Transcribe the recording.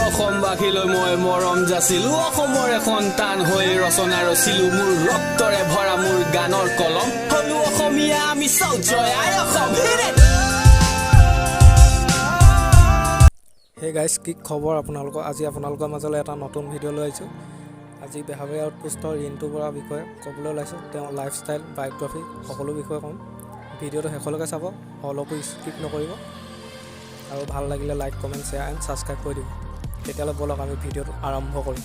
অসমবাসীলৈ মই মৰম যাচিলো অসমৰে সন্তান হৈ ৰচনা ৰচিলো মোৰ ৰক্তৰে ভৰা মোৰ গানৰ কলম হলো অসমীয়া আমি জয় আই অসম হে গাইজ কি খবৰ আপোনালোকৰ আজি আপোনালোকৰ মাজলৈ এটা নতুন ভিডিঅ' লৈ আহিছোঁ আজি বেহাৰবাৰী আউটপোষ্টৰ ৰিণ্টু বৰাৰ বিষয়ে ক'বলৈ ওলাইছোঁ তেওঁৰ লাইফষ্টাইল বায়'গ্ৰাফি সকলো বিষয়ে ক'ম ভিডিঅ'টো শেষলৈকে চাব অলপো স্কিপ নকৰিব আৰু ভাল লাগিলে like comment share and subscribe কৰি দিব তেতিয়ালৈ ব'লক আমি ভিডিঅ'টো আৰম্ভ কৰিম